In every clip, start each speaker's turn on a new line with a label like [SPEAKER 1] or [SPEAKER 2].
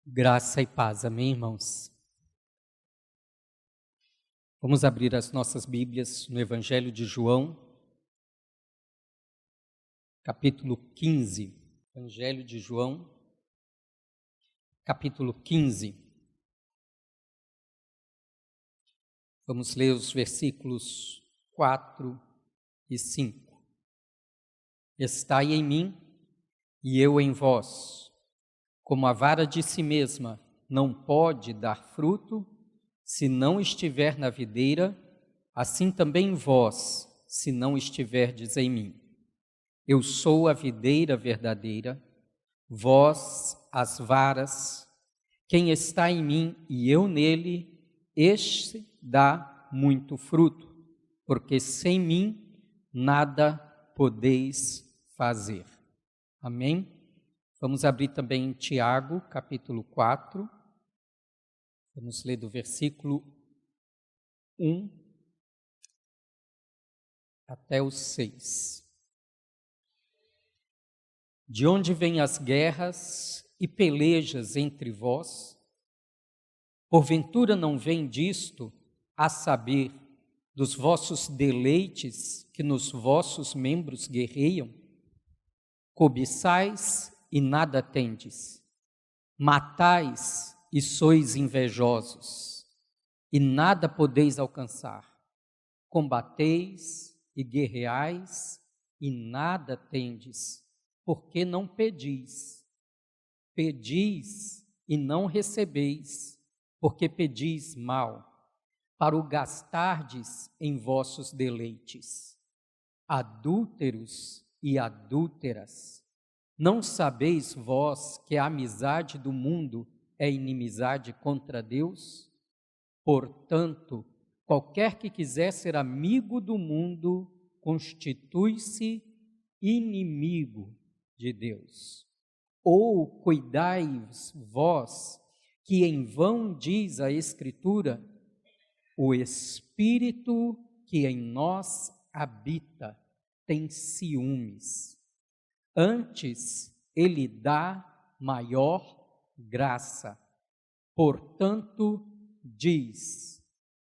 [SPEAKER 1] Graça e paz, amém, irmãos? Vamos abrir as nossas Bíblias no Evangelho de João, capítulo 15. Evangelho de João, capítulo 15. Vamos ler os versículos 4 e 5. Estai em mim e eu em vós. Como a vara de si mesma não pode dar fruto, se não estiver na videira, assim também vós, se não estiverdes em mim. Eu sou a videira verdadeira, vós as varas. Quem está em mim e eu nele, este dá muito fruto, porque sem mim nada podeis fazer. Amém? Vamos abrir também em Tiago, capítulo 4. Vamos ler do versículo 1 até o 6. De onde vêm as guerras e pelejas entre vós? Porventura não vem disto, a saber, dos vossos deleites que nos vossos membros guerreiam? Cobiçais e nada tendes, matais e sois invejosos, e nada podeis alcançar. Combateis e guerreais, e nada tendes, porque não pedis. Pedis e não recebeis, porque pedis mal, para o gastardes em vossos deleites. Adúlteros e adúlteras, não sabeis vós que a amizade do mundo é inimizade contra Deus? Portanto, qualquer que quiser ser amigo do mundo, constitui-se inimigo de Deus. Ou cuidai-vos vós, que em vão diz a Escritura, o Espírito que em nós habita tem ciúmes. Antes, ele dá maior graça. Portanto, diz: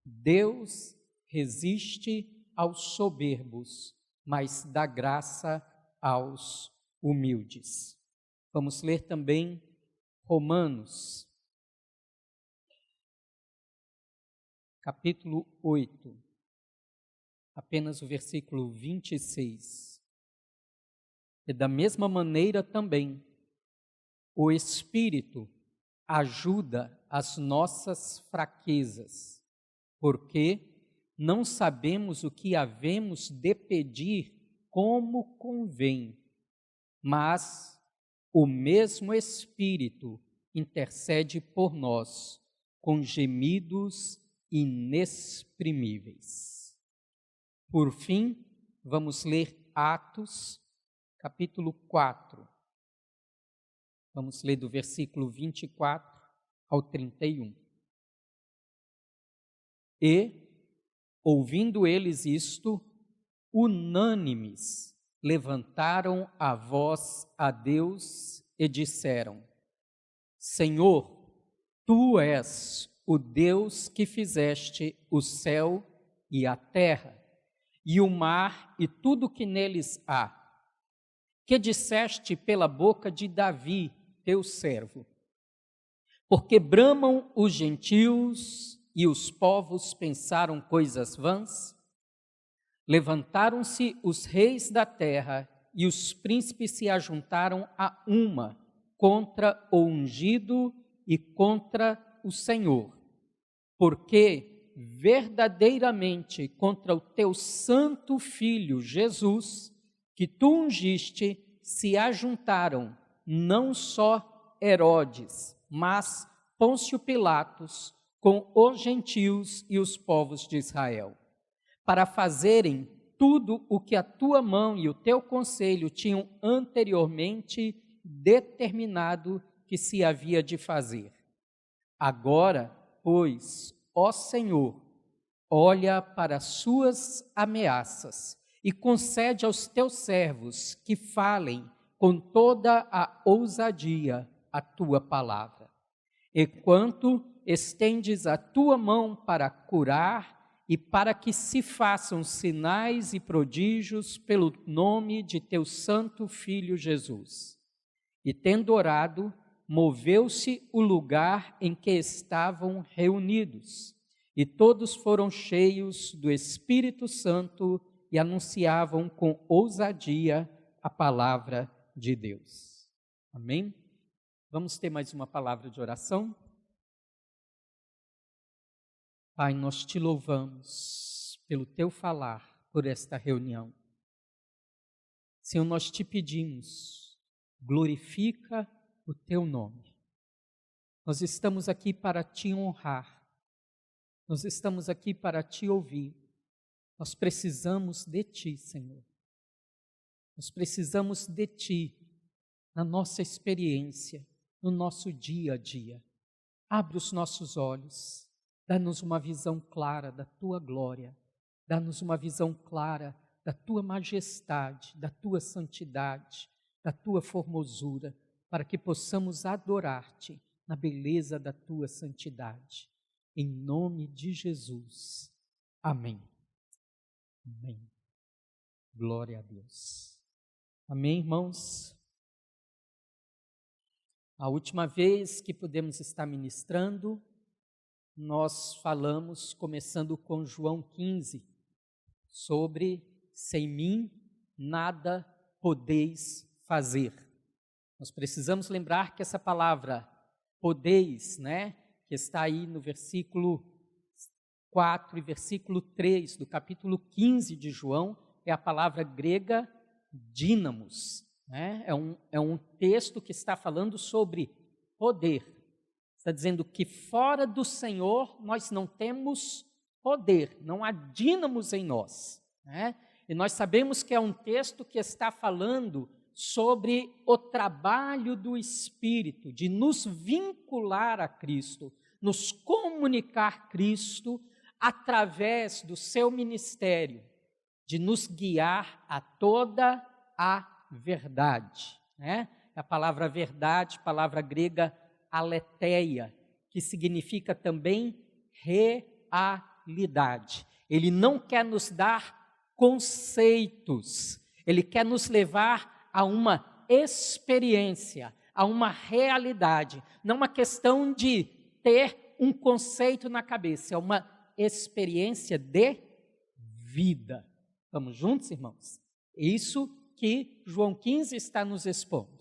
[SPEAKER 1] Deus resiste aos soberbos, mas dá graça aos humildes. Vamos ler também Romanos, capítulo 8, apenas o versículo 26. E da mesma maneira também, o Espírito ajuda as nossas fraquezas, porque não sabemos o que havemos de pedir como convém, mas o mesmo Espírito intercede por nós com gemidos inexprimíveis. Por fim, vamos ler Atos, capítulo 4. Vamos ler do versículo 24 ao 31. E, ouvindo eles isto, unânimes, levantaram a voz a Deus e disseram: Senhor, Tu és o Deus que fizeste o céu e a terra, e o mar e tudo que neles há, que disseste pela boca de Davi, teu servo. Porque bramam os gentios e os povos pensaram coisas vãs? Levantaram-se os reis da terra e os príncipes se ajuntaram a uma contra o ungido e contra o Senhor. Porque verdadeiramente contra o teu santo Filho Jesus, que tu ungiste, se ajuntaram não só Herodes, mas Pôncio Pilatos, com os gentios e os povos de Israel, para fazerem tudo o que a tua mão e o teu conselho tinham anteriormente determinado que se havia de fazer. Agora, pois, ó Senhor, olha para as suas ameaças e concede aos teus servos que falem com toda a ousadia a tua palavra. E quanto estendes a tua mão para curar e para que se façam sinais e prodígios pelo nome de teu santo Filho Jesus. E tendo orado, moveu-se o lugar em que estavam reunidos, e todos foram cheios do Espírito Santo e anunciavam com ousadia a palavra de Deus. Amém? Vamos ter mais uma palavra de oração? Pai, nós te louvamos pelo teu falar, por esta reunião. Senhor, nós te pedimos, glorifica o teu nome. Nós estamos aqui para te honrar. Nós estamos aqui para te ouvir. Nós precisamos de ti, Senhor. Nós precisamos de ti na nossa experiência, no nosso dia a dia. Abre os nossos olhos. Dá-nos uma visão clara da tua glória, dá-nos uma visão clara da tua majestade, da tua santidade, da tua formosura, para que possamos adorar-te na beleza da tua santidade. Em nome de Jesus. Amém. Amém. Glória a Deus. Amém, irmãos? A última vez que pudemos estar ministrando, nós falamos, começando com João 15, sobre sem mim nada podeis fazer. Nós precisamos lembrar que essa palavra podeis, que está aí no versículo 4 e versículo 3 do capítulo 15 de João, é a palavra grega dínamos. É um texto que está falando sobre poder. Está dizendo que fora do Senhor nós não temos poder, não há dínamos em nós. E nós sabemos que é um texto que está falando sobre o trabalho do Espírito, de nos vincular a Cristo, nos comunicar Cristo através do seu ministério, de nos guiar a toda a verdade. A palavra verdade, palavra grega aletheia, que significa também realidade. Ele não quer nos dar conceitos, ele quer nos levar a uma experiência, a uma realidade, não uma questão de ter um conceito na cabeça, é uma experiência de vida. Vamos juntos, irmãos? É isso que João 15 está nos expondo.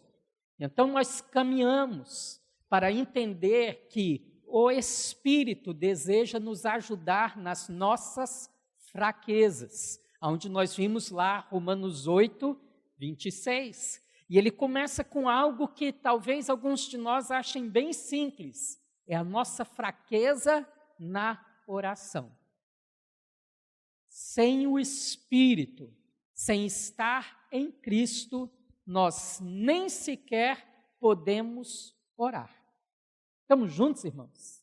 [SPEAKER 1] Então nós caminhamos para entender que o Espírito deseja nos ajudar nas nossas fraquezas, onde nós vimos lá Romanos 8, 26. E ele começa com algo que talvez alguns de nós achem bem simples, é a nossa fraqueza na oração. Sem o Espírito, sem estar em Cristo, nós nem sequer podemos orar. Estamos juntos, irmãos?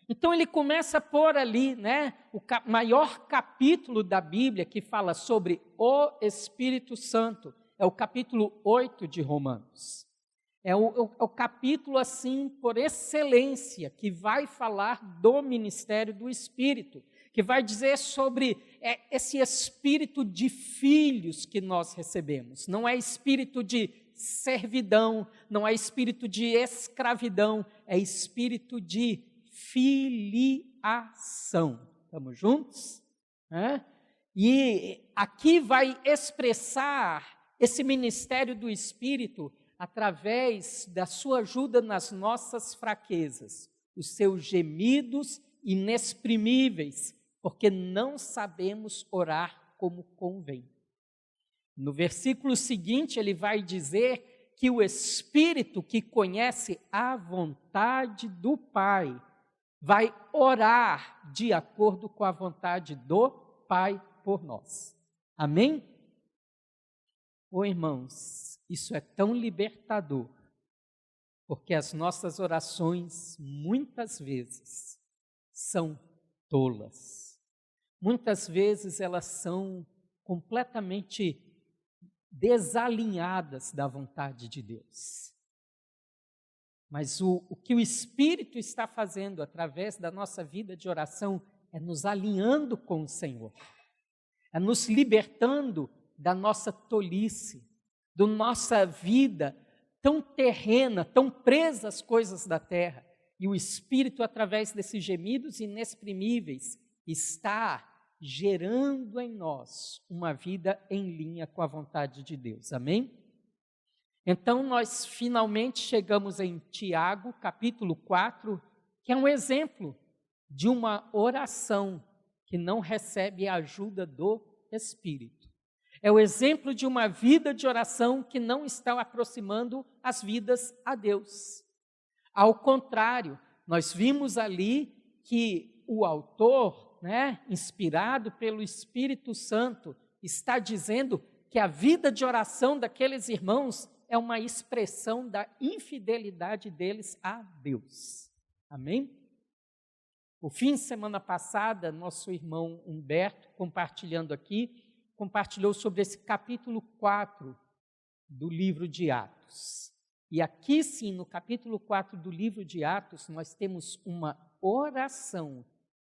[SPEAKER 1] Então ele começa por ali, o maior capítulo da Bíblia que fala sobre o Espírito Santo, é o capítulo 8 de Romanos. É o capítulo, assim, por excelência, que vai falar do ministério do Espírito, que vai dizer sobre esse espírito de filhos que nós recebemos. Não é espírito de servidão, não é espírito de escravidão, é espírito de filiação. Estamos juntos? E aqui vai expressar esse ministério do Espírito através da sua ajuda nas nossas fraquezas, os seus gemidos inexprimíveis, porque não sabemos orar como convém. No versículo seguinte, ele vai dizer que o Espírito que conhece a vontade do Pai vai orar de acordo com a vontade do Pai por nós. Amém? Irmãos, isso é tão libertador, porque as nossas orações, muitas vezes, são tolas. Muitas vezes elas são completamente desalinhadas da vontade de Deus. Mas o que o Espírito está fazendo através da nossa vida de oração é nos alinhando com o Senhor, é nos libertando da nossa tolice, da nossa vida tão terrena, tão presa às coisas da terra. E o Espírito, através desses gemidos inexprimíveis, está gerando em nós uma vida em linha com a vontade de Deus. Amém? Então, nós finalmente chegamos em Tiago, capítulo 4, que é um exemplo de uma oração que não recebe a ajuda do Espírito. É o exemplo de uma vida de oração que não está aproximando as vidas a Deus. Ao contrário, nós vimos ali que o autor, inspirado pelo Espírito Santo, está dizendo que a vida de oração daqueles irmãos é uma expressão da infidelidade deles a Deus. Amém? O fim de semana passada, nosso irmão Humberto, compartilhou sobre esse capítulo 4 do livro de Atos. E aqui sim, no capítulo 4 do livro de Atos, nós temos uma oração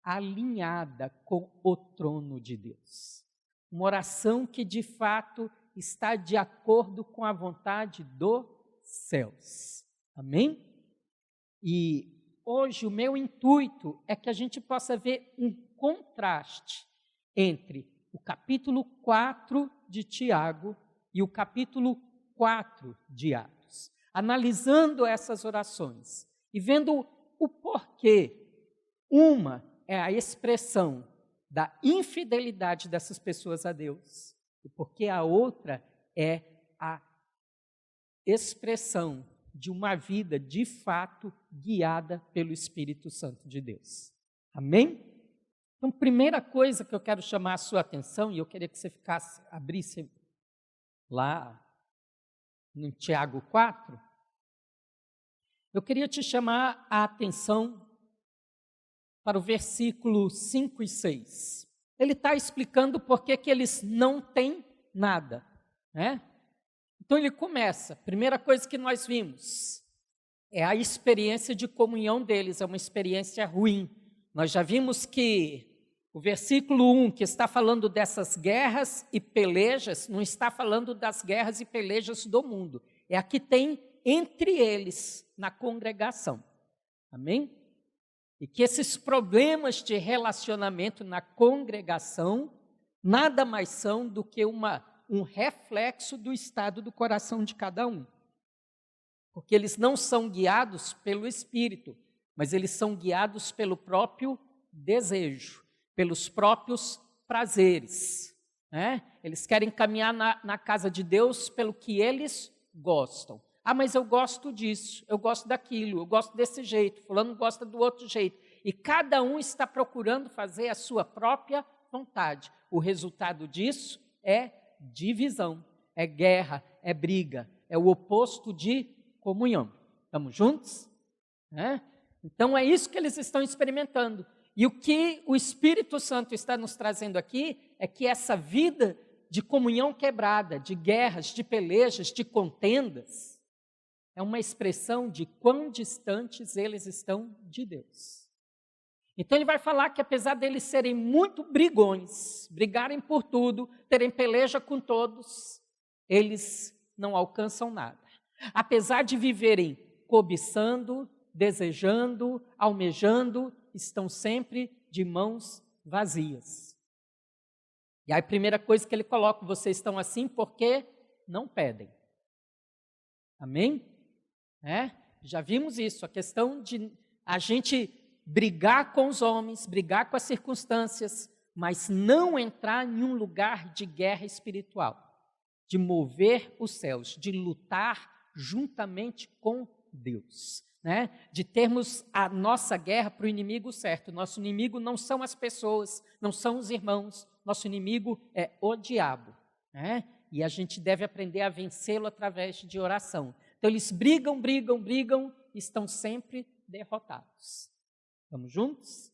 [SPEAKER 1] alinhada com o trono de Deus. Uma oração que, de fato, está de acordo com a vontade dos céus. Amém? E hoje o meu intuito é que a gente possa ver um contraste entre o capítulo 4 de Tiago e o capítulo 4 de Atos, analisando essas orações e vendo o porquê. Uma é a expressão da infidelidade dessas pessoas a Deus, e porque a outra é a expressão de uma vida de fato guiada pelo Espírito Santo de Deus. Amém? Então, primeira coisa que eu quero chamar a sua atenção, e eu queria que você abrisse lá no Tiago 4, eu queria te chamar a atenção para o versículo 5 e 6. Ele está explicando por que eles não têm nada, Então ele começa, primeira coisa que nós vimos, é a experiência de comunhão deles, é uma experiência ruim. Nós já vimos que o versículo 1, que está falando dessas guerras e pelejas, não está falando das guerras e pelejas do mundo, é a que tem entre eles na congregação. Amém? E que esses problemas de relacionamento na congregação nada mais são do que um reflexo do estado do coração de cada um. Porque eles não são guiados pelo Espírito, mas eles são guiados pelo próprio desejo, pelos próprios prazeres. Eles querem caminhar na casa de Deus pelo que eles gostam. Ah, mas eu gosto disso, eu gosto daquilo, eu gosto desse jeito, fulano gosta do outro jeito. E cada um está procurando fazer a sua própria vontade. O resultado disso é divisão, é guerra, é briga, é o oposto de comunhão. Estamos juntos? Então é isso que eles estão experimentando. E o que o Espírito Santo está nos trazendo aqui é que essa vida de comunhão quebrada, de guerras, de pelejas, de contendas, é uma expressão de quão distantes eles estão de Deus. Então ele vai falar que apesar deles serem muito brigões, brigarem por tudo, terem peleja com todos, eles não alcançam nada. Apesar de viverem cobiçando, desejando, almejando, estão sempre de mãos vazias. E aí a primeira coisa que ele coloca, vocês estão assim porque não pedem. Amém? Já vimos isso, a questão de a gente brigar com os homens, brigar com as circunstâncias, mas não entrar em um lugar de guerra espiritual, de mover os céus, de lutar juntamente com Deus, de termos a nossa guerra para o inimigo certo. Nosso inimigo não são as pessoas, não são os irmãos, nosso inimigo é o diabo, e a gente deve aprender a vencê-lo através de oração. Então eles brigam, e estão sempre derrotados. Estamos juntos?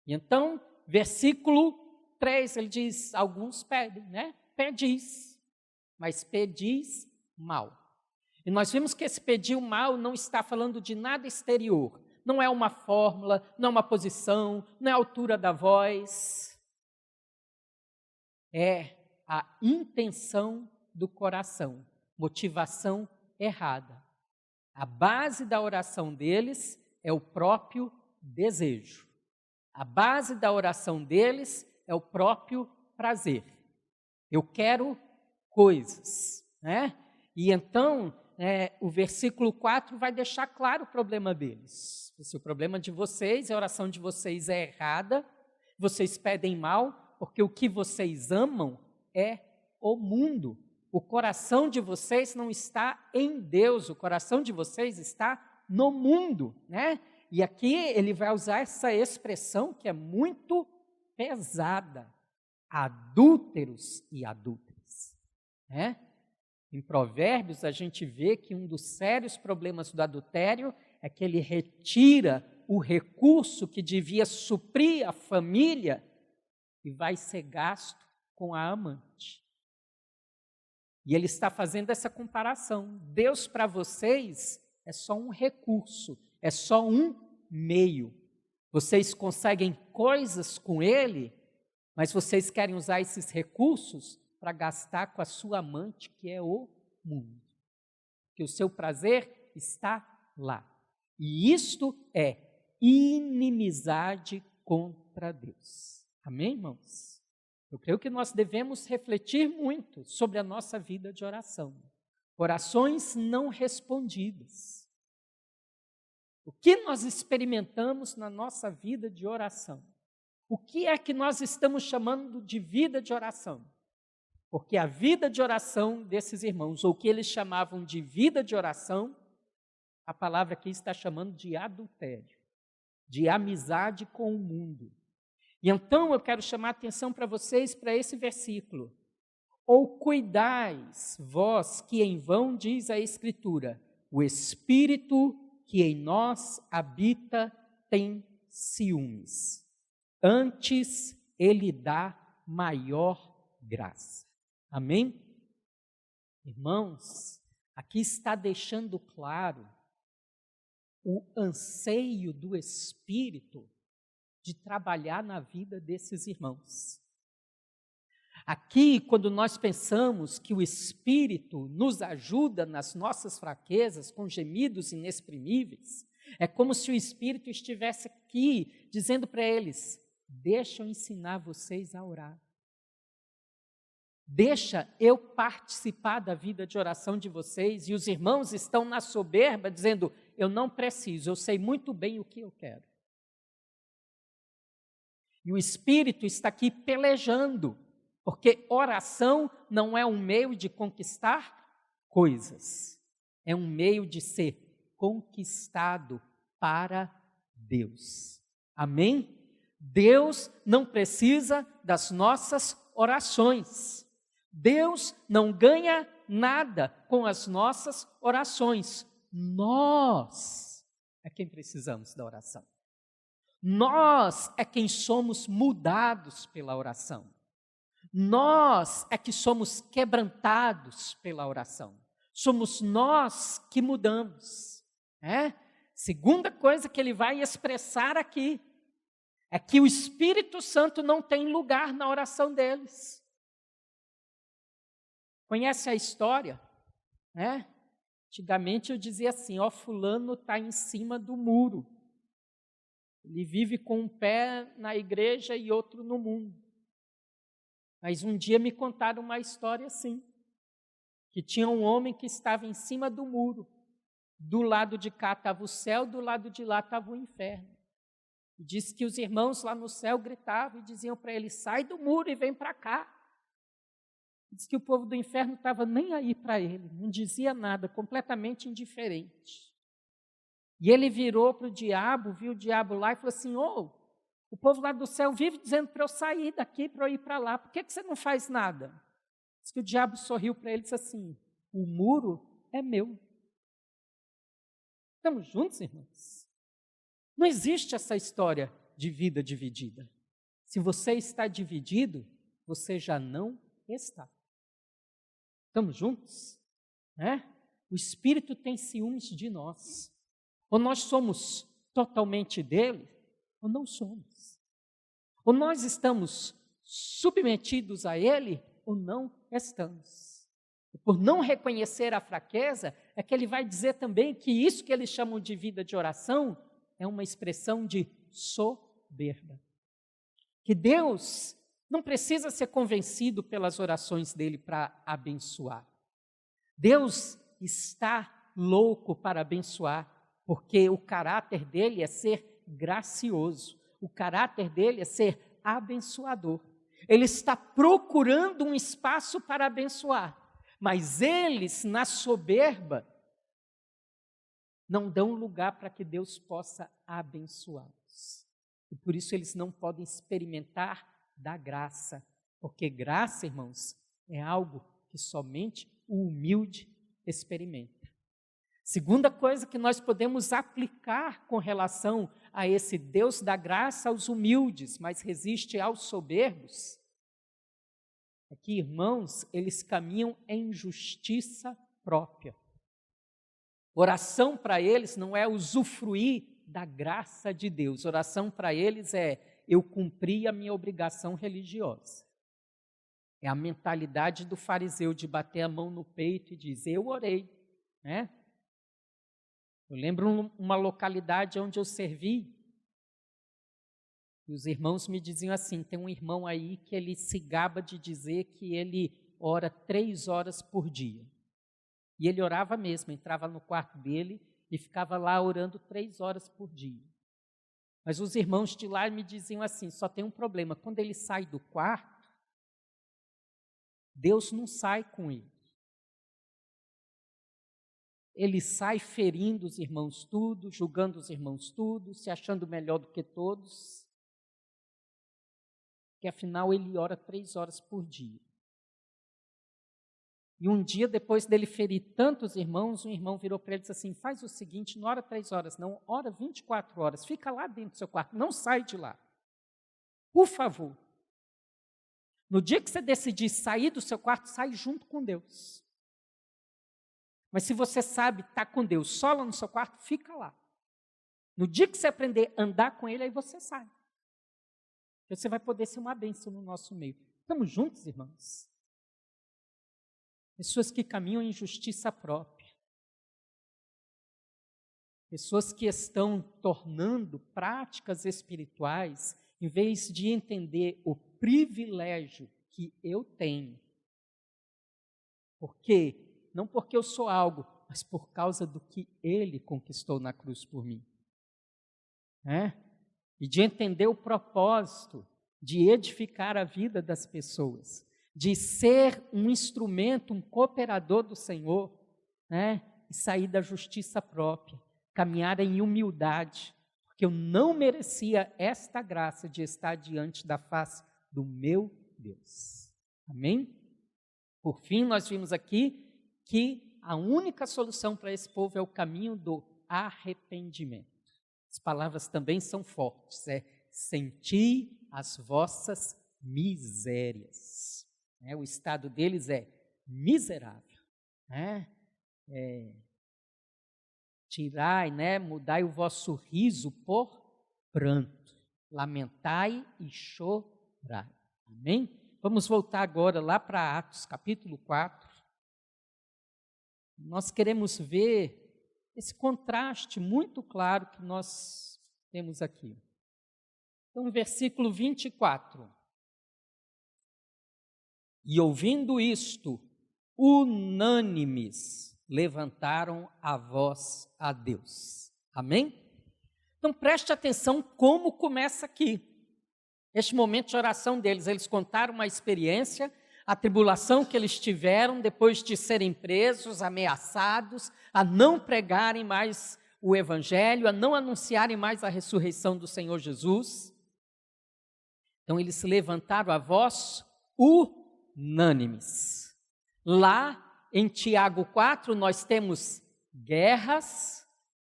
[SPEAKER 1] E então, versículo 3, ele diz, alguns pedem, pedis, mas pedis mal. E nós vimos que esse pedir o mal não está falando de nada exterior. Não é uma fórmula, não é uma posição, não é a altura da voz. É a intenção do coração, motivação errada. A base da oração deles é o próprio desejo. A base da oração deles é o próprio prazer. Eu quero coisas, né? E então, o versículo 4 vai deixar claro o problema deles. Se o problema de vocês, a oração de vocês é errada, vocês pedem mal, porque o que vocês amam é o mundo. O coração de vocês não está em Deus, o coração de vocês está no mundo, né? E aqui ele vai usar essa expressão que é muito pesada: adúlteros e adúlteras, né? Em Provérbios, a gente vê que um dos sérios problemas do adultério é que ele retira o recurso que devia suprir a família e vai ser gasto com a amante. E ele está fazendo essa comparação. Deus para vocês é só um recurso, é só um meio. Vocês conseguem coisas com ele, mas vocês querem usar esses recursos para gastar com a sua amante, que é o mundo. Que o seu prazer está lá. E isto é inimizade contra Deus. Amém, irmãos? Eu creio que nós devemos refletir muito sobre a nossa vida de oração. Orações não respondidas. O que nós experimentamos na nossa vida de oração? O que é que nós estamos chamando de vida de oração? Porque a vida de oração desses irmãos, ou o que eles chamavam de vida de oração, a palavra aqui está chamando de adultério, de amizade com o mundo. E então eu quero chamar a atenção para vocês para esse versículo. Ou cuidais, vós que em vão, diz a Escritura, o Espírito que em nós habita tem ciúmes. Antes ele dá maior graça. Amém? Irmãos, aqui está deixando claro o anseio do Espírito de trabalhar na vida desses irmãos. Aqui, quando nós pensamos que o Espírito nos ajuda nas nossas fraquezas, com gemidos inexprimíveis, é como se o Espírito estivesse aqui dizendo para eles: deixa eu ensinar vocês a orar. Deixa eu participar da vida de oração de vocês. E os irmãos estão na soberba dizendo: eu não preciso, eu sei muito bem o que eu quero. E o Espírito está aqui pelejando, porque oração não é um meio de conquistar coisas, é um meio de ser conquistado para Deus. Amém? Deus não precisa das nossas orações. Deus não ganha nada com as nossas orações. Nós é quem precisamos da oração. Nós é quem somos mudados pela oração. Nós é que somos quebrantados pela oração. Somos nós que mudamos. Segunda coisa que ele vai expressar aqui é que o Espírito Santo não tem lugar na oração deles. Conhece a história? Antigamente eu dizia assim: fulano está em cima do muro. Ele vive com um pé na igreja e outro no mundo. Mas um dia me contaram uma história assim, que tinha um homem que estava em cima do muro. Do lado de cá estava o céu, do lado de lá estava o inferno. E disse que os irmãos lá no céu gritavam e diziam para ele: sai do muro e vem para cá. Diz que o povo do inferno estava nem aí para ele, não dizia nada, completamente indiferente. E ele virou para o diabo, viu o diabo lá e falou assim: o povo lá do céu vive dizendo para eu sair daqui, para eu ir para lá, por que você não faz nada? Diz que o diabo sorriu para ele e disse assim: o muro é meu. Estamos juntos, irmãos? Não existe essa história de vida dividida. Se você está dividido, você já não está. Estamos juntos? O Espírito tem ciúmes de nós. Ou nós somos totalmente dele, ou não somos. Ou nós estamos submetidos a ele, ou não estamos. E por não reconhecer a fraqueza, é que ele vai dizer também que isso que eles chamam de vida de oração é uma expressão de soberba. Que Deus não precisa ser convencido pelas orações dele para abençoar. Deus está louco para abençoar, porque o caráter dele é ser gracioso, o caráter dele é ser abençoador. Ele está procurando um espaço para abençoar, mas eles, na soberba, não dão lugar para que Deus possa abençoá-los. E por isso eles não podem experimentar da graça, porque graça, irmãos, é algo que somente o humilde experimenta. Segunda coisa que nós podemos aplicar com relação a esse Deus da graça aos humildes, mas resiste aos soberbos, é que, irmãos, eles caminham em justiça própria. Oração para eles não é usufruir da graça de Deus. Oração para eles é eu cumprir a minha obrigação religiosa. É a mentalidade do fariseu de bater a mão no peito e dizer, eu orei, né? Eu lembro uma localidade onde eu servi, e os irmãos me diziam assim, tem um irmão aí que ele se gaba de dizer que ele ora 3 horas por dia. E ele orava mesmo, entrava no quarto dele e ficava lá orando 3 horas por dia. Mas os irmãos de lá me diziam assim, só tem um problema, quando ele sai do quarto, Deus não sai com ele. Ele sai ferindo os irmãos tudo, julgando os irmãos tudo, se achando melhor do que todos, que afinal ele ora 3 horas por dia. E um dia, depois dele ferir tantos irmãos, um irmão virou para ele e disse assim, faz o seguinte, não ora 3 horas não, ora 24 horas, fica lá dentro do seu quarto, não sai de lá. Por favor. No dia que você decidir sair do seu quarto, sai junto com Deus. Mas se você sabe estar com Deus só lá no seu quarto, fica lá. No dia que você aprender a andar com Ele, aí você sai. Você vai poder ser uma bênção no nosso meio. Estamos juntos, irmãos? Pessoas que caminham em justiça própria. Pessoas que estão tornando práticas espirituais, em vez de entender o privilégio que eu tenho. Por quê? Não porque eu sou algo, mas por causa do que Ele conquistou na cruz por mim. E de entender o propósito de edificar a vida das pessoas, de ser um instrumento, um cooperador do Senhor, e sair da justiça própria, caminhar em humildade, porque eu não merecia esta graça de estar diante da face do meu Deus. Amém? Por fim, nós vimos aqui que a única solução para esse povo é o caminho do arrependimento. As palavras também são fortes, senti as vossas misérias. O estado deles é miserável. Tirai, mudai o vosso riso por pranto, lamentai e chorai. Amém? Vamos voltar agora lá para Atos, capítulo 4. Nós queremos ver esse contraste muito claro que nós temos aqui. Então, versículo 24. E ouvindo isto, unânimes levantaram a voz a Deus. Amém? Então, preste atenção como começa aqui. Este momento de oração deles, eles contaram uma experiência, a tribulação que eles tiveram depois de serem presos, ameaçados, a não pregarem mais o Evangelho, a não anunciarem mais a ressurreição do Senhor Jesus. Então, eles se levantaram a voz unânimes. Lá em Tiago 4, nós temos guerras,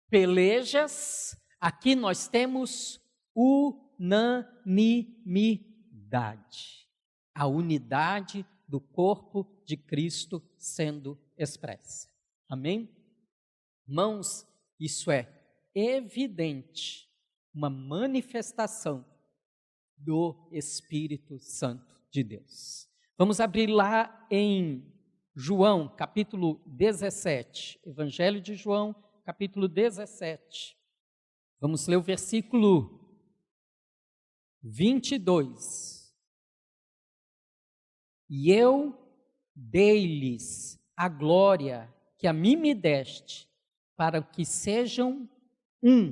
[SPEAKER 1] pelejas, aqui nós temos unanimidade. A unidade do corpo de Cristo sendo expressa. Amém? Irmãos, isso é evidente, uma manifestação do Espírito Santo de Deus. Vamos abrir lá em João, capítulo 17, Evangelho de João, capítulo 17. Vamos ler o versículo 22. E eu dei-lhes a glória que a mim me deste, para que sejam um,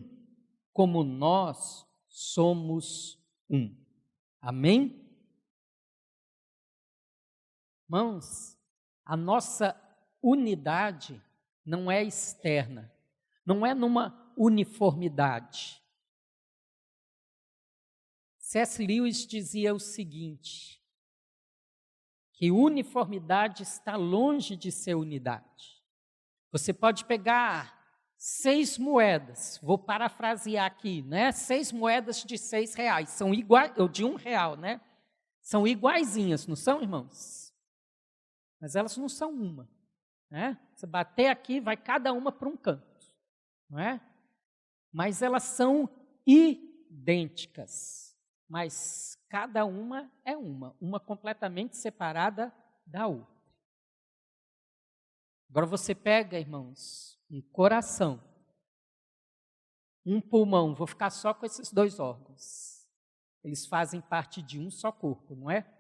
[SPEAKER 1] como nós somos um. Amém? Irmãos, a nossa unidade não é externa, não é numa uniformidade. C.S. Lewis dizia o seguinte, que uniformidade está longe de ser unidade. Você pode pegar 6 moedas, vou parafrasear aqui, né? 6 moedas de R$6, são iguais, ou de R$1, né? São iguaizinhas, não são, irmãos? Mas elas não são uma, né? Você bater aqui, vai cada uma para um canto, não é? Mas elas são idênticas, mas cada uma é uma completamente separada da outra. Agora você pega, irmãos, um coração, um pulmão, vou ficar só com esses 2 órgãos. Eles fazem parte de um só corpo, não é?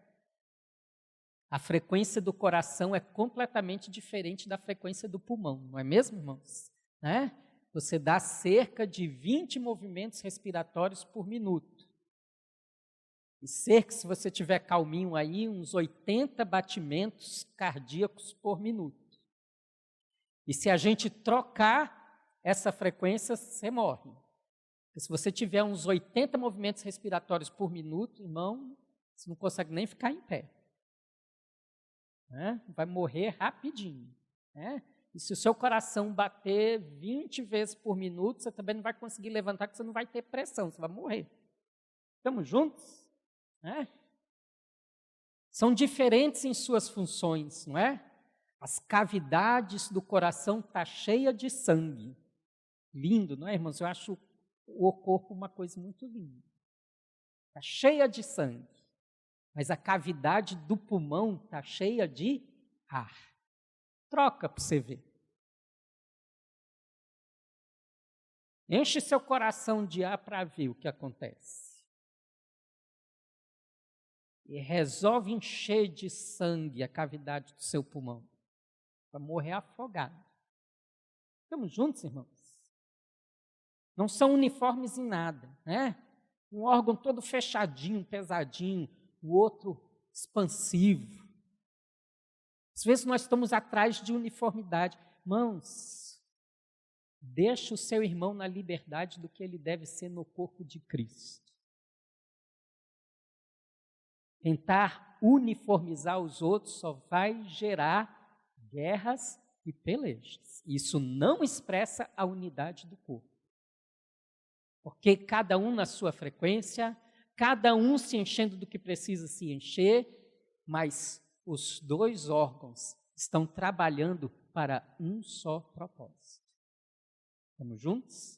[SPEAKER 1] A frequência do coração é completamente diferente da frequência do pulmão, não é mesmo, irmãos? Né? Você dá cerca de 20 movimentos respiratórios por minuto. E cerca, se você tiver calminho aí, uns 80 batimentos cardíacos por minuto. E se a gente trocar essa frequência, você morre. Porque se você tiver uns 80 movimentos respiratórios por minuto, irmão, você não consegue nem ficar em pé. Né? Vai morrer rapidinho. Né? E se o seu coração bater 20 vezes por minuto, você também não vai conseguir levantar, porque você não vai ter pressão, você vai morrer. Estamos juntos? Né? São diferentes em suas funções, não é? As cavidades do coração estão cheias de sangue. Lindo, não é, irmãos? Eu acho o corpo uma coisa muito linda. Está cheia de sangue. Mas a cavidade do pulmão está cheia de ar. Troca para você ver. Enche seu coração de ar para ver o que acontece. E resolve encher de sangue a cavidade do seu pulmão. Para morrer afogado. Estamos juntos, irmãos? Não são uniformes em nada, né? Um órgão todo fechadinho, pesadinho, o outro expansivo. Às vezes nós estamos atrás de uniformidade. Irmãos, deixa o seu irmão na liberdade do que ele deve ser no corpo de Cristo. Tentar uniformizar os outros só vai gerar guerras e pelejas. Isso não expressa a unidade do corpo. Porque cada um na sua frequência, cada um se enchendo do que precisa se encher, mas os 2 órgãos estão trabalhando para um só propósito. Estamos juntos?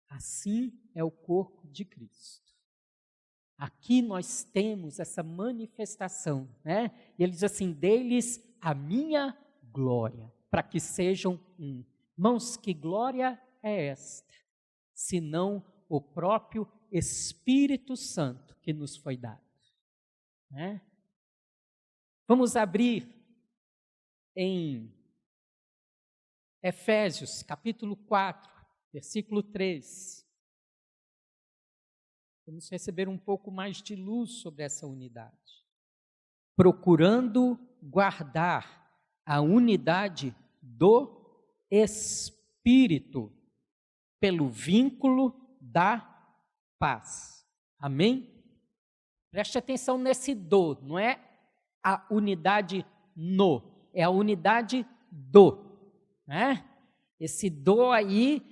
[SPEAKER 1] Assim é o corpo de Cristo. Aqui nós temos essa manifestação, né? E ele diz assim, dei-lhes a minha glória, para que sejam um. Irmãos, que glória é esta? Senão o próprio Espírito Santo que nos foi dado. Né? Vamos abrir em Efésios, capítulo 4, versículo 3. Vamos receber um pouco mais de luz sobre essa unidade. Procurando guardar a unidade do Espírito pelo vínculo da paz. Amém? Preste atenção nesse do, não é a unidade no, é a unidade do. Né? Esse do aí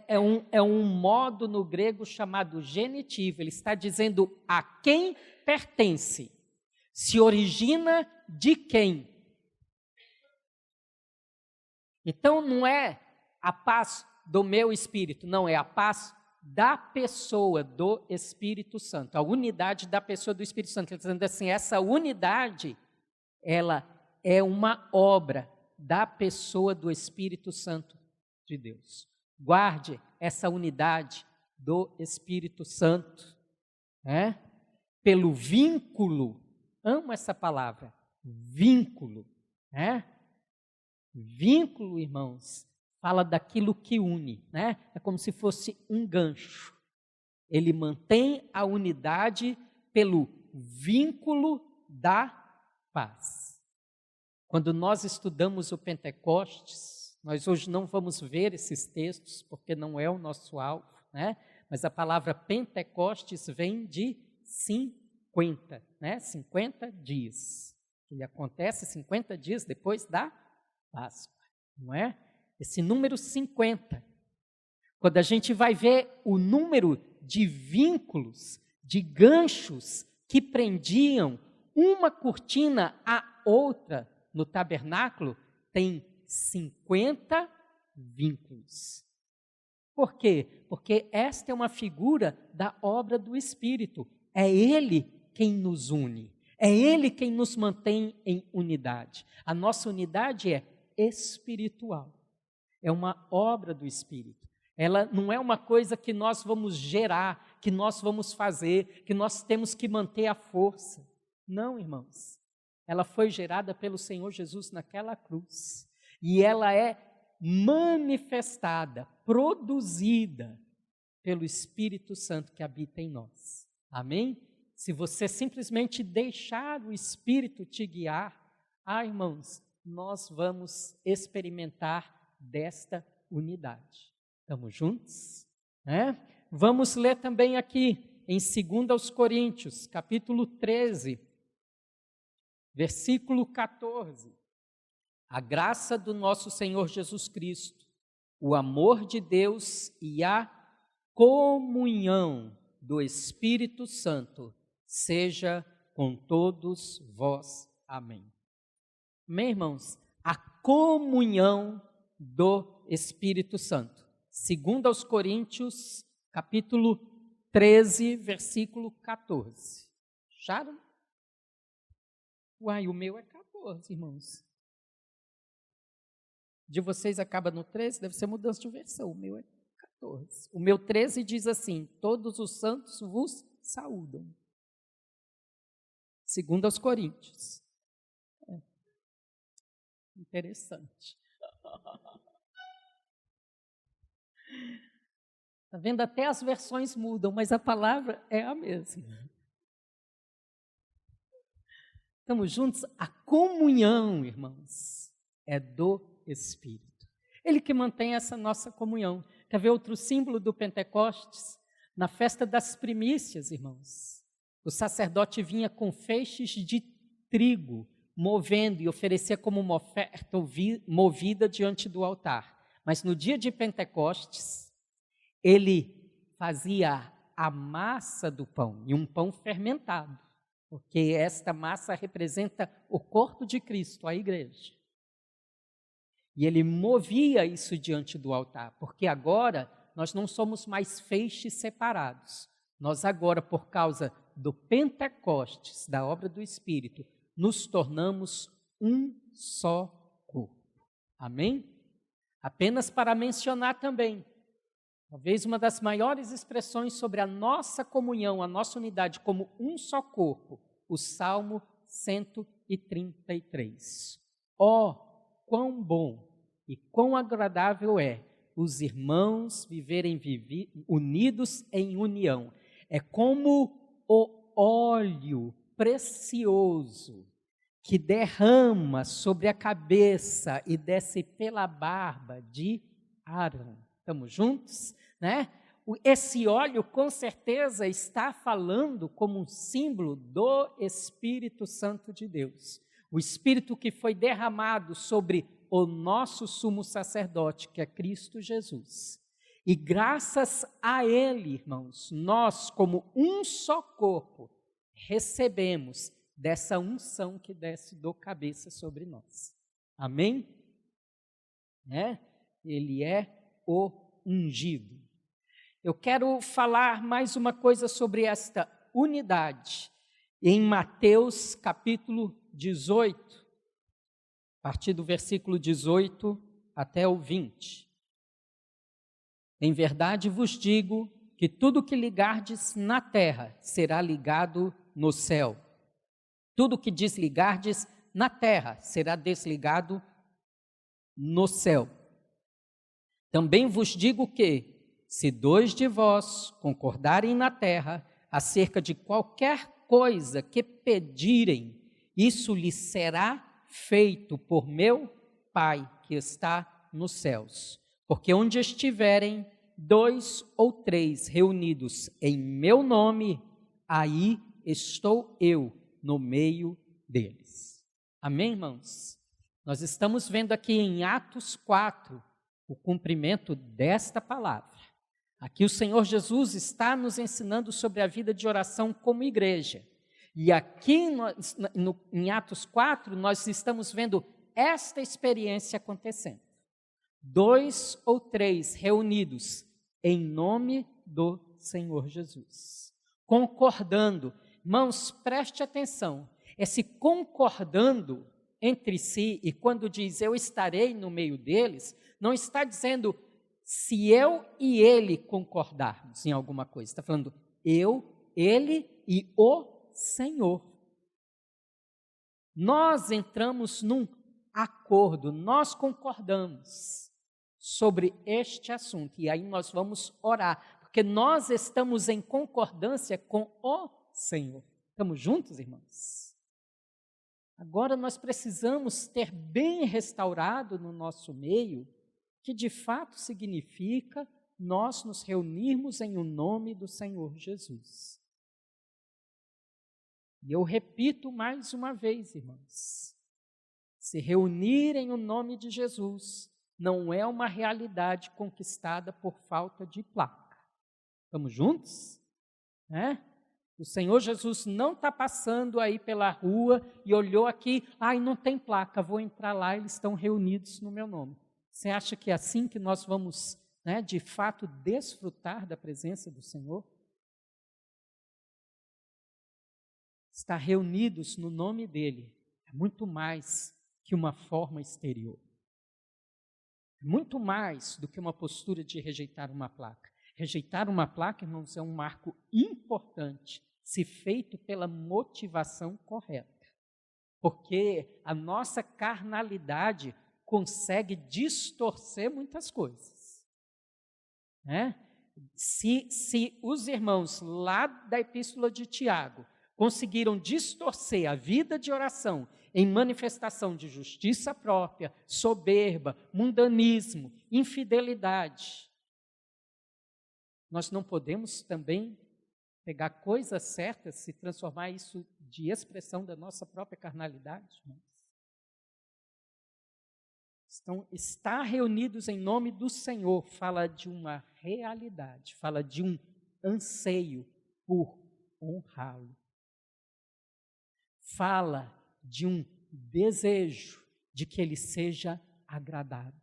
[SPEAKER 1] é um modo no grego chamado genitivo. Ele está dizendo a quem pertence, se origina de quem. Então não é a paz do meu espírito, não, é a paz da pessoa do Espírito Santo, a unidade da pessoa do Espírito Santo. Ele está dizendo assim, essa unidade, ela é uma obra da pessoa do Espírito Santo de Deus. Guarde essa unidade do Espírito Santo, né? Pelo vínculo, amo essa palavra, vínculo, né? Vínculo, irmãos, fala daquilo que une, né? É como se fosse um gancho. Ele mantém a unidade pelo vínculo da paz. Quando nós estudamos o Pentecostes, nós hoje não vamos ver esses textos, porque não é o nosso alvo, né? Mas a palavra Pentecostes vem de 50, né? 50 dias. Ele acontece 50 dias depois da Páscoa, não é? Esse número 50. Quando a gente vai ver o número de vínculos, de ganchos que prendiam uma cortina à outra no tabernáculo, tem 50 vínculos. Por quê? Porque esta é uma figura da obra do Espírito. É Ele quem nos une. É Ele quem nos mantém em unidade. A nossa unidade é espiritual. É uma obra do Espírito. Ela não é uma coisa que nós vamos gerar, que nós vamos fazer, que nós temos que manter a força. Não, irmãos. Ela foi gerada pelo Senhor Jesus naquela cruz. E ela é manifestada, produzida pelo Espírito Santo que habita em nós. Amém? Se você simplesmente deixar o Espírito te guiar, irmãos, nós vamos experimentar desta unidade. Estamos juntos? Né? Vamos ler também aqui em 2 Coríntios, capítulo 13, versículo 14. A graça do nosso Senhor Jesus Cristo, o amor de Deus e a comunhão do Espírito Santo seja com todos vós. Amém. Amém, irmãos? A comunhão do Espírito Santo. 2 Coríntios, capítulo 13, versículo 14. Acharam? O meu é 14, irmãos. De vocês acaba no 13, deve ser mudança de versão. O meu é 14. O meu 13 diz assim: todos os santos vos saúdam. 2 Coríntios. Interessante. Está vendo? Até as versões mudam, mas a palavra é a mesma. Estamos juntos? A comunhão, irmãos, é do Espírito. Ele que mantém essa nossa comunhão. Quer ver outro símbolo do Pentecostes? Na festa das primícias, irmãos, o sacerdote vinha com feixes de trigo, movendo e oferecia como uma oferta movida diante do altar. Mas no dia de Pentecostes, ele fazia a massa do pão, e um pão fermentado, porque esta massa representa o corpo de Cristo, a igreja. E ele movia isso diante do altar, porque agora nós não somos mais feixes separados. Nós agora, por causa do Pentecostes, da obra do Espírito, nos tornamos um só corpo. Amém? Apenas para mencionar também, talvez uma das maiores expressões sobre a nossa comunhão, a nossa unidade como um só corpo, o Salmo 133. Quão bom e quão agradável é os irmãos viverem unidos em união. É como o óleo precioso que derrama sobre a cabeça e desce pela barba de Arão. Estamos juntos? Né? Esse óleo, com certeza, está falando como um símbolo do Espírito Santo de Deus. O Espírito que foi derramado sobre o nosso sumo sacerdote, que é Cristo Jesus. E graças a Ele, irmãos, nós, como um só corpo, recebemos dessa unção que desce do cabeça sobre nós. Amém? né? Ele é o ungido. Eu quero falar mais uma coisa sobre esta unidade. Em Mateus capítulo 18, a partir do versículo 18 até o 20. Em verdade vos digo que tudo que ligardes na terra será ligado no céu. Tudo que desligardes na terra será desligado no céu. Também vos digo que, se 2 de vós concordarem na terra acerca de qualquer coisa que pedirem, isso lhes será feito por meu Pai que está nos céus. Porque onde estiverem 2 ou 3 reunidos em meu nome, aí estou eu no meio deles. Amém, irmãos? Nós estamos vendo aqui em Atos 4 o cumprimento desta palavra. Aqui o Senhor Jesus está nos ensinando sobre a vida de oração como igreja. E aqui em Atos 4 nós estamos vendo esta experiência acontecendo. 2 ou 3 reunidos em nome do Senhor Jesus. Concordando. Irmãos, preste atenção. Esse concordando entre si, e quando diz eu estarei no meio deles, não está dizendo se eu e ele concordarmos em alguma coisa. Está falando eu, ele e o Senhor. Nós entramos num acordo, nós concordamos sobre este assunto. E aí nós vamos orar, porque nós estamos em concordância com o Senhor. Estamos juntos, irmãos? Agora nós precisamos ter bem restaurado no nosso meio, que de fato significa nós nos reunirmos em o nome do Senhor Jesus. E eu repito mais uma vez, irmãos, se reunir em o nome de Jesus não é uma realidade conquistada por falta de placa. Estamos juntos? O Senhor Jesus não está passando aí pela rua e olhou aqui, não tem placa, vou entrar lá, eles estão reunidos no meu nome. Você acha que é assim que nós vamos, de fato, desfrutar da presença do Senhor? Estar reunidos no nome dEle é muito mais que uma forma exterior. É muito mais do que uma postura de rejeitar uma placa. Rejeitar uma placa, irmãos, é um marco importante, se feito pela motivação correta. Porque a nossa carnalidade consegue distorcer muitas coisas. Se os irmãos lá da Epístola de Tiago conseguiram distorcer a vida de oração em manifestação de justiça própria, soberba, mundanismo, infidelidade, nós não podemos também pegar coisas certas e transformar isso de expressão da nossa própria carnalidade, irmãos. Então, estar reunidos em nome do Senhor fala de uma realidade, fala de um anseio por honrá-lo. Fala de um desejo de que Ele seja agradado.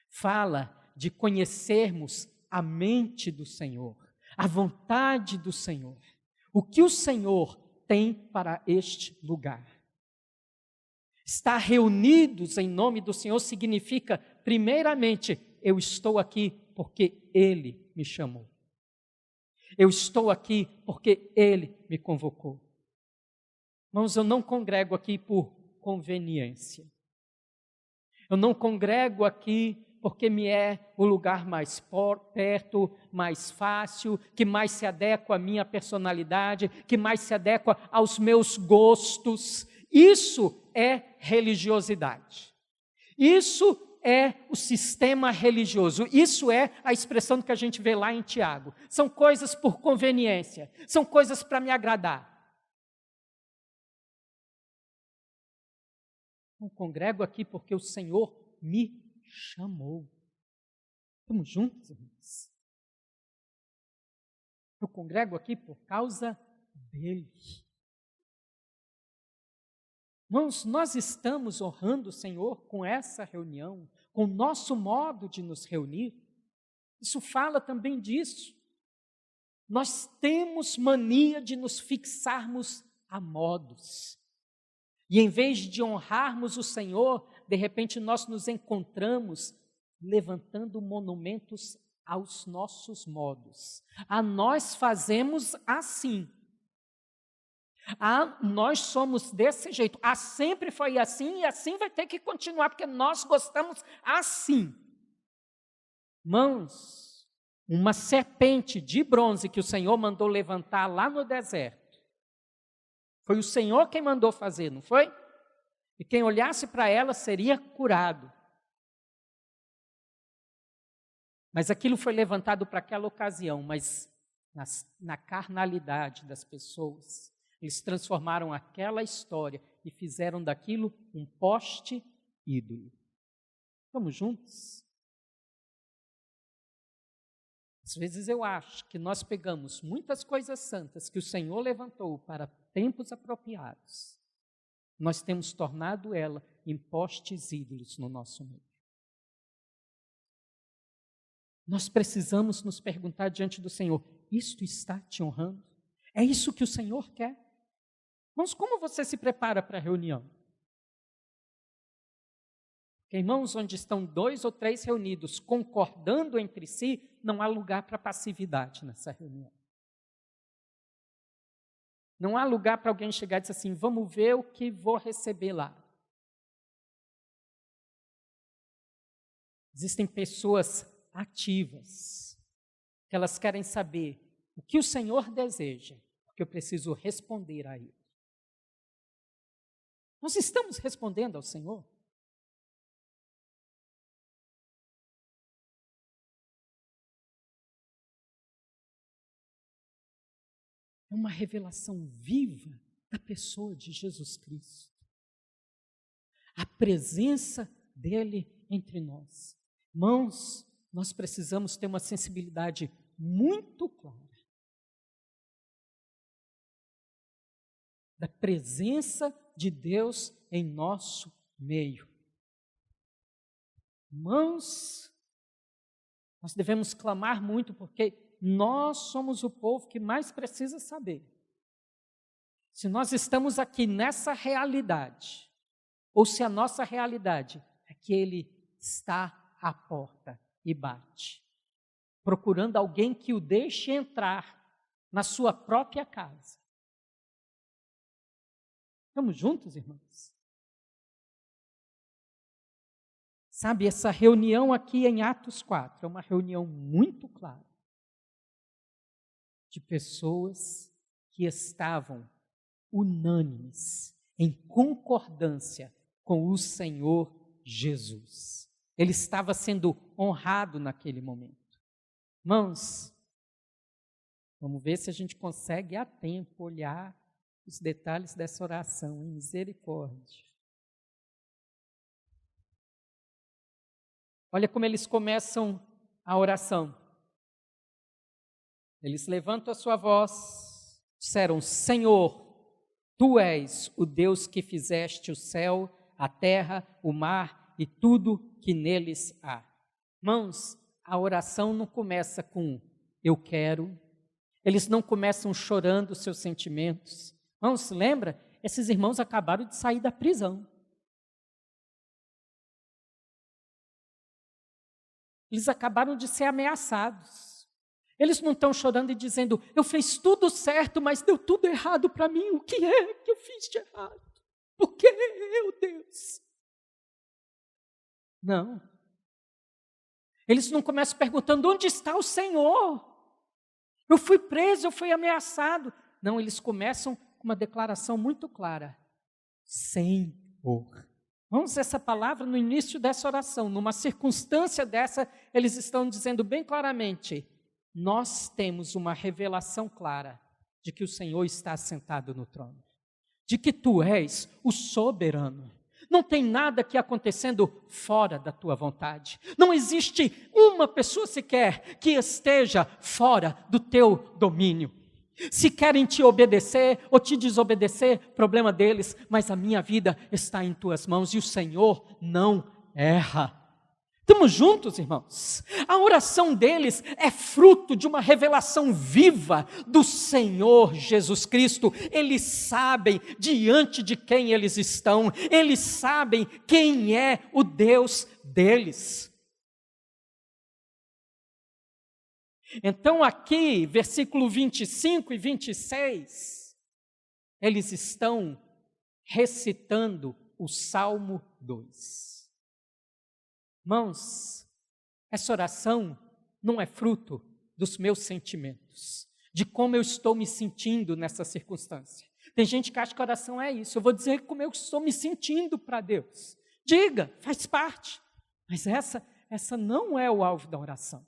[SPEAKER 1] Fala de conhecermos a mente do Senhor, a vontade do Senhor, o que o Senhor tem para este lugar. Estar reunidos em nome do Senhor significa, primeiramente, eu estou aqui porque Ele me chamou. Eu estou aqui porque Ele me convocou. Irmãos, eu não congrego aqui por conveniência. Eu não congrego aqui porque me é o lugar mais perto, mais fácil, que mais se adequa à minha personalidade, que mais se adequa aos meus gostos. Isso é religiosidade. Isso é o sistema religioso. Isso é a expressão que a gente vê lá em Tiago. São coisas por conveniência, são coisas para me agradar. Eu congrego aqui porque o Senhor me chamou. Estamos juntos, irmãos? Eu congrego aqui por causa dele. Irmãos, nós estamos honrando o Senhor com essa reunião, com o nosso modo de nos reunir. Isso fala também disso. Nós temos mania de nos fixarmos a modos. E em vez de honrarmos o Senhor, de repente nós nos encontramos levantando monumentos aos nossos modos. Nós fazemos assim. Nós somos desse jeito. Sempre foi assim e assim vai ter que continuar, porque nós gostamos assim. Irmãos, uma serpente de bronze que o Senhor mandou levantar lá no deserto. Foi o Senhor quem mandou fazer, não foi? E quem olhasse para ela seria curado. Mas aquilo foi levantado para aquela ocasião, mas na carnalidade das pessoas, eles transformaram aquela história e fizeram daquilo um poste ídolo. Vamos juntos? Às vezes eu acho que nós pegamos muitas coisas santas que o Senhor levantou para tempos apropriados. Nós temos tornado ela em postes ídolos no nosso meio. Nós precisamos nos perguntar diante do Senhor, isto está te honrando? É isso que o Senhor quer? Irmãos, como você se prepara para a reunião? Porque, irmãos, onde estão 2 ou 3 reunidos concordando entre si, não há lugar para passividade nessa reunião. Não há lugar para alguém chegar e dizer assim, vamos ver o que vou receber lá. Existem pessoas ativas, que elas querem saber o que o Senhor deseja, porque eu preciso responder a Ele. Nós estamos respondendo ao Senhor? É uma revelação viva da pessoa de Jesus Cristo. A presença dEle entre nós. Irmãos, nós precisamos ter uma sensibilidade muito clara da presença de Deus em nosso meio. Irmãos, nós devemos clamar muito, porque nós somos o povo que mais precisa saber se nós estamos aqui nessa realidade, ou se a nossa realidade é que Ele está à porta e bate, procurando alguém que o deixe entrar na sua própria casa. Estamos juntos, irmãos? Sabe, essa reunião aqui em Atos 4 é uma reunião muito clara de pessoas que estavam unânimes, em concordância com o Senhor Jesus. Ele estava sendo honrado naquele momento. Irmãos, vamos ver se a gente consegue a tempo olhar os detalhes dessa oração, em misericórdia. Olha como eles começam a oração. Eles levantam a sua voz, disseram, Senhor, Tu és o Deus que fizeste o céu, a terra, o mar e tudo que neles há. Irmãos, a oração não começa com eu quero, eles não começam chorando os seus sentimentos. Irmãos, lembra? Esses irmãos acabaram de sair da prisão. Eles acabaram de ser ameaçados. Eles não estão chorando e dizendo, eu fiz tudo certo, mas deu tudo errado para mim. O que é que eu fiz de errado? Por que eu, Deus? Não. Eles não começam perguntando, onde está o Senhor? Eu fui preso, eu fui ameaçado. Não, eles começam com uma declaração muito clara. Senhor. Vamos essa palavra no início dessa oração, numa circunstância dessa, eles estão dizendo bem claramente, nós temos uma revelação clara de que o Senhor está sentado no trono, de que Tu és o soberano. Não tem nada aqui acontecendo fora da Tua vontade. Não existe uma pessoa sequer que esteja fora do Teu domínio. Se querem te obedecer ou te desobedecer, problema deles, mas a minha vida está em Tuas mãos e o Senhor não erra. Estamos juntos, irmãos? A oração deles é fruto de uma revelação viva do Senhor Jesus Cristo. Eles sabem diante de quem eles estão, eles sabem quem é o Deus deles. Então, aqui, versículo 25 e 26, eles estão recitando o Salmo 2. Irmãos, essa oração não é fruto dos meus sentimentos, de como eu estou me sentindo nessa circunstância. Tem gente que acha que a oração é isso. Eu vou dizer como eu estou me sentindo para Deus. Diga, faz parte. Mas essa não é o alvo da oração.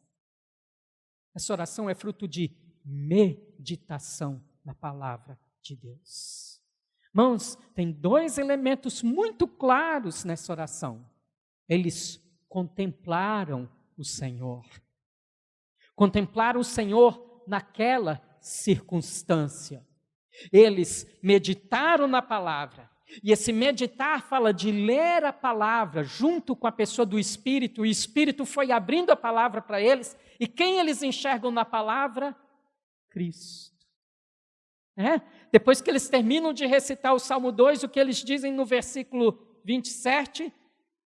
[SPEAKER 1] Essa oração é fruto de meditação na palavra de Deus. Irmãos, tem dois elementos muito claros nessa oração. Eles contemplaram o Senhor. Contemplaram o Senhor naquela circunstância. Eles meditaram na palavra. E esse meditar fala de ler a palavra junto com a pessoa do Espírito. O Espírito foi abrindo a palavra para eles. E quem eles enxergam na palavra? Cristo. Depois que eles terminam de recitar o Salmo 2, o que eles dizem no versículo 27?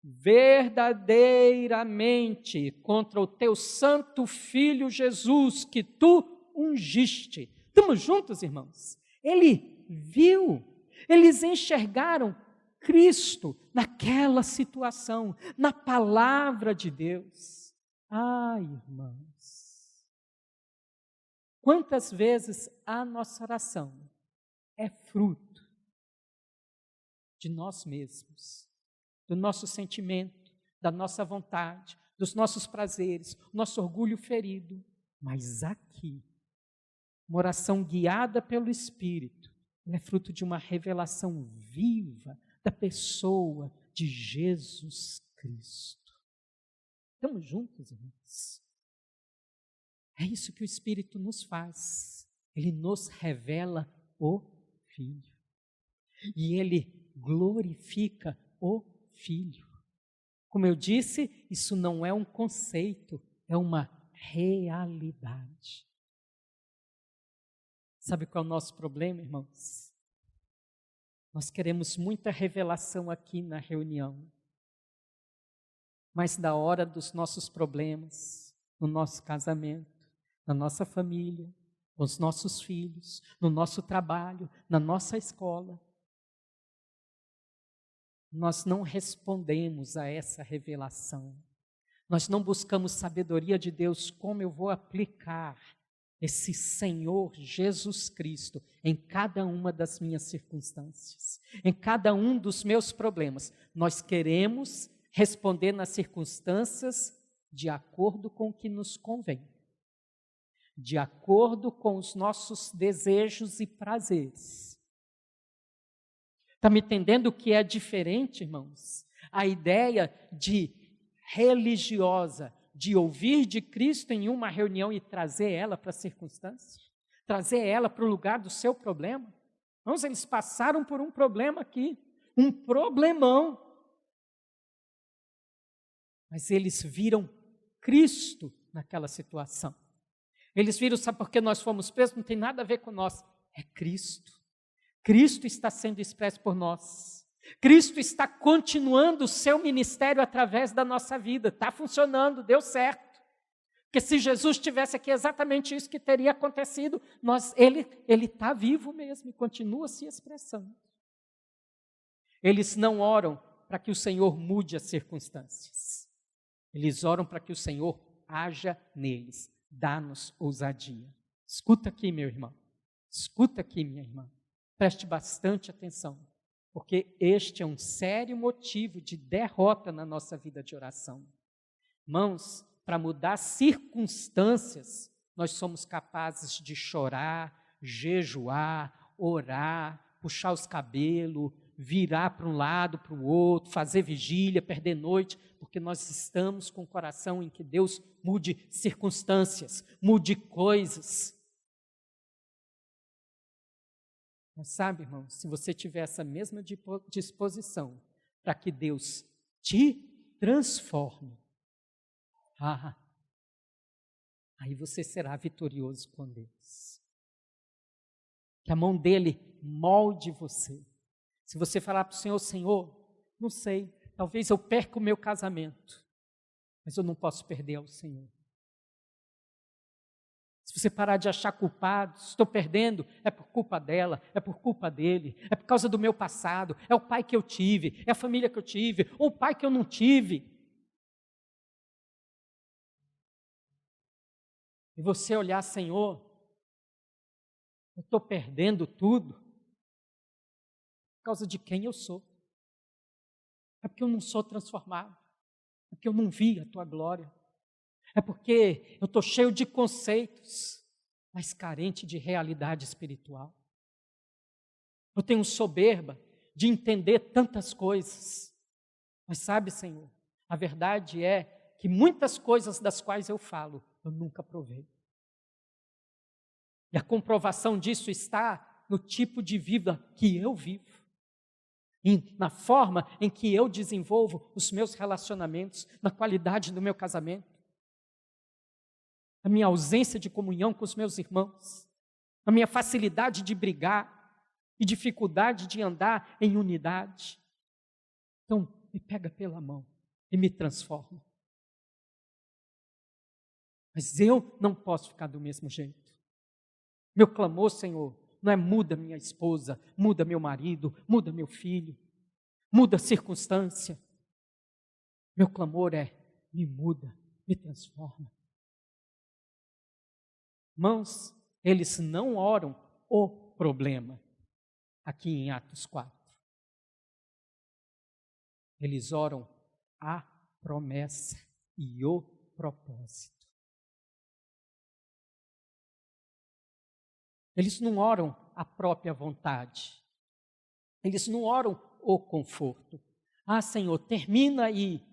[SPEAKER 1] Verdadeiramente contra o teu santo Filho Jesus, que tu ungiste. Estamos juntos, irmãos? Ele viu, eles enxergaram Cristo naquela situação, na palavra de Deus. Irmãos, quantas vezes a nossa oração é fruto de nós mesmos, do nosso sentimento, da nossa vontade, dos nossos prazeres, nosso orgulho ferido. Mas aqui, uma oração guiada pelo Espírito, ela é fruto de uma revelação viva da pessoa de Jesus Cristo. Estamos juntos, irmãos? É isso que o Espírito nos faz. Ele nos revela o Filho. E ele glorifica o Filho. Como eu disse, isso não é um conceito, é uma realidade. Sabe qual é o nosso problema, irmãos? Nós queremos muita revelação aqui na reunião, mas na hora dos nossos problemas, no nosso casamento, na nossa família, com os nossos filhos, no nosso trabalho, na nossa escola, nós não respondemos a essa revelação. Nós não buscamos sabedoria de Deus, como eu vou aplicar esse Senhor Jesus Cristo em cada uma das minhas circunstâncias, em cada um dos meus problemas. Nós queremos responder nas circunstâncias de acordo com o que nos convém, de acordo com os nossos desejos e prazeres. Está me entendendo o que é diferente, irmãos? A ideia de religiosa, de ouvir de Cristo em uma reunião e trazer ela para a circunstância, trazer ela para o lugar do seu problema. Irmãos, eles passaram por um problema aqui, um problemão. Mas eles viram Cristo naquela situação. Eles viram, sabe por que nós fomos presos? Não tem nada a ver com nós, é Cristo. Cristo está sendo expresso por nós. Cristo está continuando o seu ministério através da nossa vida. Está funcionando, deu certo. Porque se Jesus estivesse aqui, exatamente isso que teria acontecido. Ele está vivo mesmo e continua se expressando. Eles não oram para que o Senhor mude as circunstâncias. Eles oram para que o Senhor haja neles. Dá-nos ousadia. Escuta aqui, meu irmão. Escuta aqui, minha irmã. Preste bastante atenção, porque este é um sério motivo de derrota na nossa vida de oração. Irmãos, para mudar circunstâncias, nós somos capazes de chorar, jejuar, orar, puxar os cabelos, virar para um lado, para o outro, fazer vigília, perder noite, porque nós estamos com o coração em que Deus mude circunstâncias, mude coisas. Mas sabe, irmão, se você tiver essa mesma disposição para que Deus te transforme, Ah, aí você será vitorioso com Deus. Que a mão dele molde você. Se você falar para o Senhor, Senhor, não sei, talvez eu perca o meu casamento, mas eu não posso perder ao Senhor. Se você parar de achar culpado, estou perdendo, é por culpa dela, é por culpa dele, é por causa do meu passado, é o pai que eu tive, é a família que eu tive, ou o pai que eu não tive. E você olhar, Senhor, eu estou perdendo tudo por causa de quem eu sou. É porque eu não sou transformado, é porque eu não vi a tua glória. É porque eu estou cheio de conceitos, mas carente de realidade espiritual. Eu tenho soberba de entender tantas coisas. Mas sabe, Senhor, a verdade é que muitas coisas das quais eu falo, eu nunca provei. E a comprovação disso está no tipo de vida que eu vivo. E na forma em que eu desenvolvo os meus relacionamentos, na qualidade do meu casamento. A minha ausência de comunhão com os meus irmãos, a minha facilidade de brigar e dificuldade de andar em unidade. Então, me pega pela mão e me transforma. Mas eu não posso ficar do mesmo jeito. Meu clamor, Senhor, não é muda minha esposa, muda meu marido, muda meu filho, muda a circunstância. Meu clamor é, me muda, me transforma. Irmãos, eles não oram o problema, aqui em Atos 4. Eles oram a promessa e o propósito. Eles não oram a própria vontade. Eles não oram o conforto. Ah, Senhor, termina aí.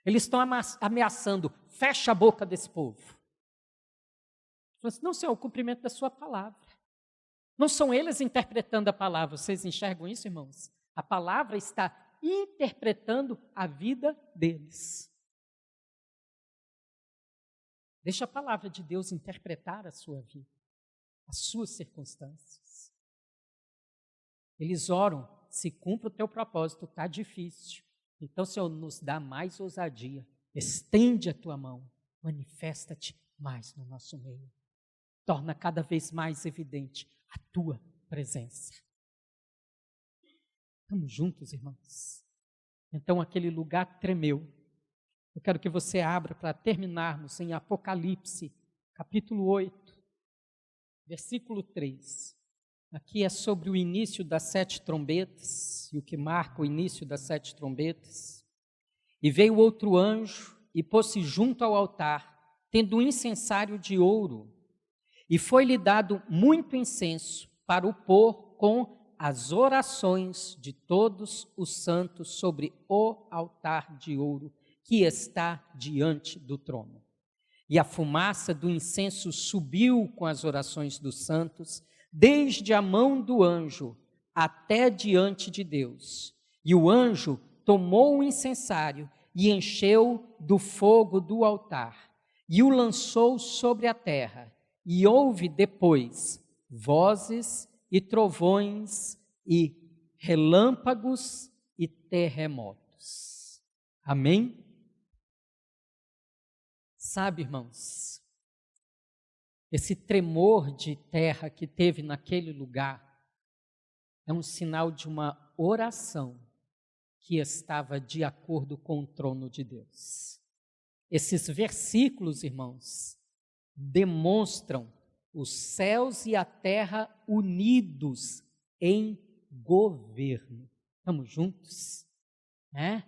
[SPEAKER 1] Eles estão ameaçando, fecha a boca desse povo. Não, Senhor, o cumprimento da sua palavra. Não são eles interpretando a palavra. Vocês enxergam isso, irmãos? A palavra está interpretando a vida deles. Deixa a palavra de Deus interpretar a sua vida, as suas circunstâncias. Eles oram, se cumpre o teu propósito, está difícil. Então, Senhor, nos dá mais ousadia. Estende a tua mão, manifesta-te mais no nosso meio. Torna cada vez mais evidente a tua presença. Estamos juntos, irmãos? Então aquele lugar tremeu. Eu quero que você abra para terminarmos em Apocalipse, capítulo 8, versículo 3. Aqui é sobre o início das 7 trombetas, e o que marca o início das 7 trombetas. E veio outro anjo e pôs-se junto ao altar, tendo um incensário de ouro, e foi-lhe dado muito incenso para o pôr com as orações de todos os santos sobre o altar de ouro que está diante do trono. E a fumaça do incenso subiu com as orações dos santos, desde a mão do anjo até diante de Deus. E o anjo tomou o incensário e encheu do fogo do altar, e o lançou sobre a terra. E houve depois vozes e trovões e relâmpagos e terremotos. Amém? Sabe, irmãos, esse tremor de terra que teve naquele lugar é um sinal de uma oração que estava de acordo com o trono de Deus. Esses versículos, irmãos, demonstram os céus e a terra unidos em governo. Estamos juntos? É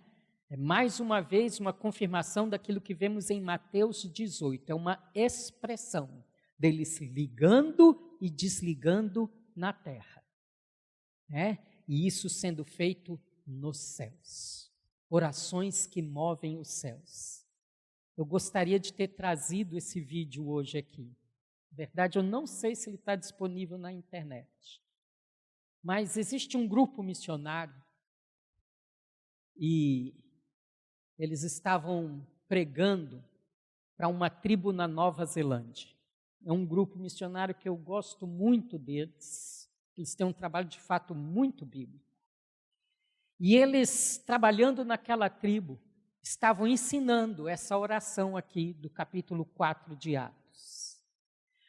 [SPEAKER 1] mais uma vez uma confirmação daquilo que vemos em Mateus 18. É uma expressão dele se ligando e desligando na terra. E isso sendo feito nos céus. Orações que movem os céus. Eu gostaria de ter trazido esse vídeo hoje aqui. Na verdade, eu não sei se ele está disponível na internet. Mas existe um grupo missionário e eles estavam pregando para uma tribo na Nova Zelândia. É um grupo missionário que eu gosto muito deles. Eles têm um trabalho de fato muito bíblico. E eles, trabalhando naquela tribo, estavam ensinando essa oração aqui do capítulo 4 de Atos.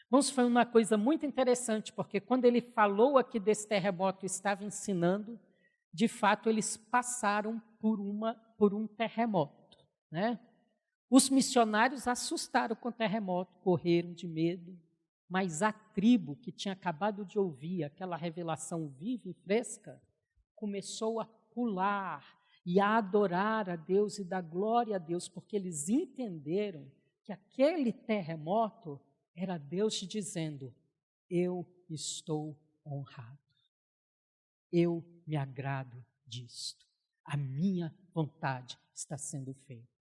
[SPEAKER 1] Irmãos, foi uma coisa muito interessante, porque quando ele falou aqui desse terremoto e estava ensinando, de fato eles passaram por um terremoto, né? Os missionários assustaram com o terremoto, correram de medo, mas a tribo que tinha acabado de ouvir aquela revelação viva e fresca, começou a pular e a adorar a Deus e dar glória a Deus, porque eles entenderam que aquele terremoto era Deus dizendo: eu estou honrado, eu me agrado disto, a minha vontade está sendo feita.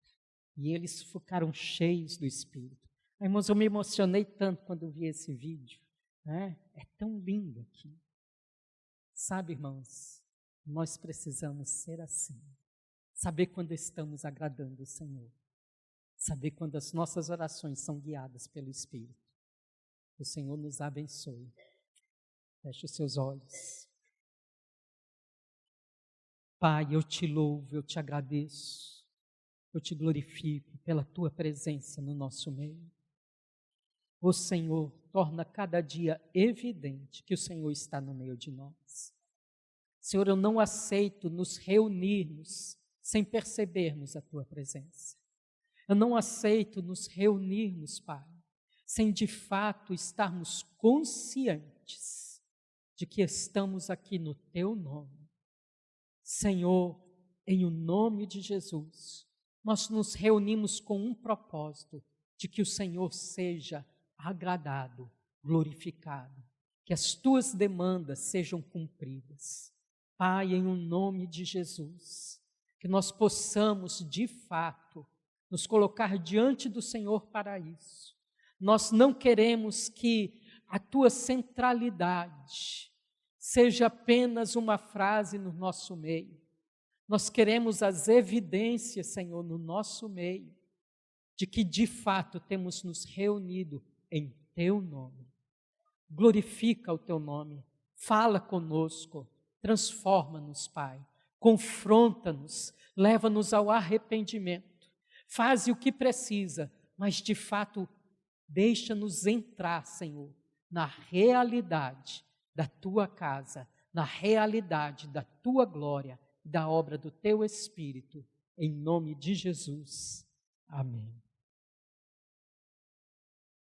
[SPEAKER 1] E eles ficaram cheios do Espírito. Irmãos, eu me emocionei tanto quando vi esse vídeo, né? É tão lindo aqui. Sabe, irmãos, nós precisamos ser assim. Saber quando estamos agradando o Senhor. Saber quando as nossas orações são guiadas pelo Espírito. O Senhor nos abençoe. Feche os seus olhos. Pai, eu te louvo, eu te agradeço. Eu te glorifico pela tua presença no nosso meio. Ó Senhor, torna cada dia evidente que o Senhor está no meio de nós. Senhor, eu não aceito nos reunirmos sem percebermos a tua presença. Eu não aceito nos reunirmos, Pai, sem de fato estarmos conscientes de que estamos aqui no teu nome. Senhor, em o nome de Jesus, nós nos reunimos com um propósito, de que o Senhor seja agradado, glorificado, que as tuas demandas sejam cumpridas. Pai, em o nome de Jesus, que nós possamos, de fato, nos colocar diante do Senhor para isso. Nós não queremos que a tua centralidade seja apenas uma frase no nosso meio. Nós queremos as evidências, Senhor, no nosso meio, de que de fato temos nos reunido em teu nome. Glorifica o teu nome, fala conosco, transforma-nos, Pai, confronta-nos, leva-nos ao arrependimento, faz o que precisa, mas de fato deixa-nos entrar, Senhor, na realidade da tua casa, na realidade da tua glória, da obra do teu Espírito, em nome de Jesus. Amém.